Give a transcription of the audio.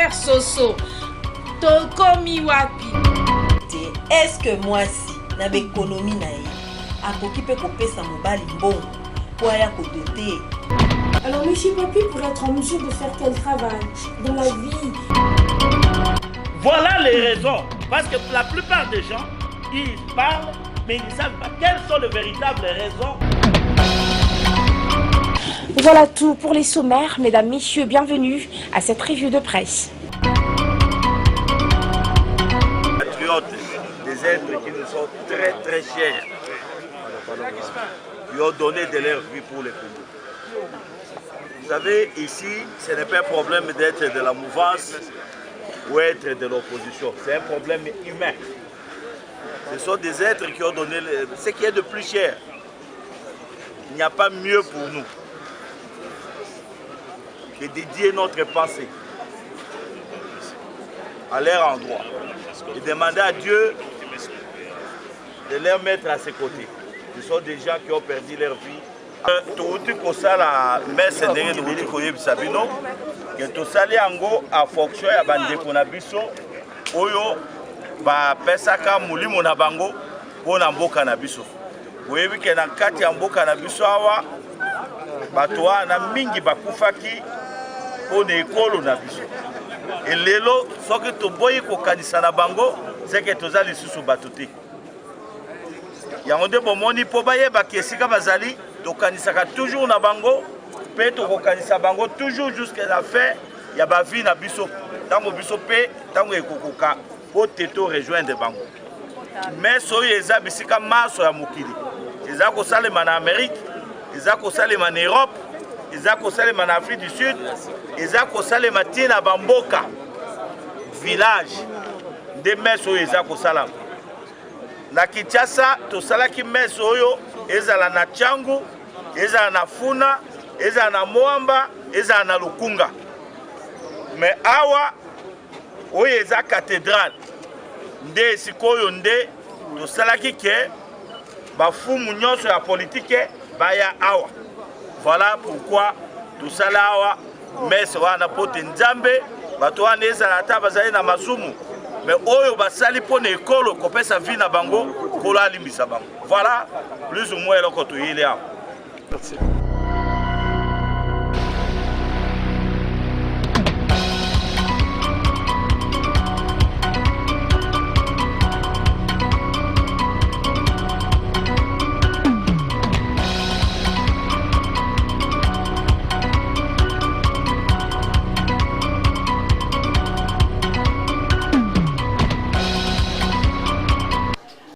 faire soso. Tokomi wapi. Est-ce que moi si na économie na ye akoki pe kopesa mobali mbongo po aya kodoter? Alors monsieur Papi pourrait être en mesure de faire quel travail dans la vie? Voilà les raisons. Parce que la plupart des gens, ils parlent, mais ils ne savent pas quelles sont les véritables raisons. Voilà tout pour les sommaires. Mesdames, messieurs, bienvenue à cette revue de presse. Patriotes, des êtres qui nous sont très très chers, qui ont donné de leur vie pour les Congos. Vous savez, ici, ce n'est pas un problème d'être de la mouvance ou être de l'opposition. C'est un problème humain. Ce sont des êtres qui ont donné ce qui est de plus cher. Il n'y a pas mieux pour nous que dédier notre pensée à leur endroit et demander à Dieu de les mettre à ses côtés. Ce sont des gens qui ont perdu leur vie. Touti kosala messe ndenge touti koyebisa bino ke tosali yango a fonction ya bandeko na biso oyo bapesaka molimo na bango mpona mboka na biso. Boyebi ke na kati ya mboka na biso awa bato wana mingi bakufaki mpona ekolo na biso. Elelo soki toboyi kokanisa na bango seke toza lisusu bato te. Yango nde bomoni mpo bayebaki esika bazali tokanisaka toujours na bango pe tokokanisa bango toujours jusqu'à la fin ya bavi na biso ntango biso pe ntango ekokoka po teto rejoindre bango. Mais oyo eza bisika maso ya mokili eza kosalema na Amérique, eza kosalema na Europe, eza kosalema na Afrique du Sud, eza kosalema tina bamboka village nde messe oyo eza kosalama. Na Kinshasa tosalaki messe oyo ezala na Tchangu, ezala na Funa, ezala na Moamba, ezala na Lukunga. Mais awa oyo eza cathédrale nde sikoyo nde tosalaki ke bafumu nyonso ya politique baya awa. Voilà pourquoi tosala awa messe wana pote nzambe bato wana ezala ata bazali na masumu mais oyo basali mpona ekolo kopesa vi na bango kolo alimbisa bango. Voilà plus ou moins eloko toyeli awa. Merci.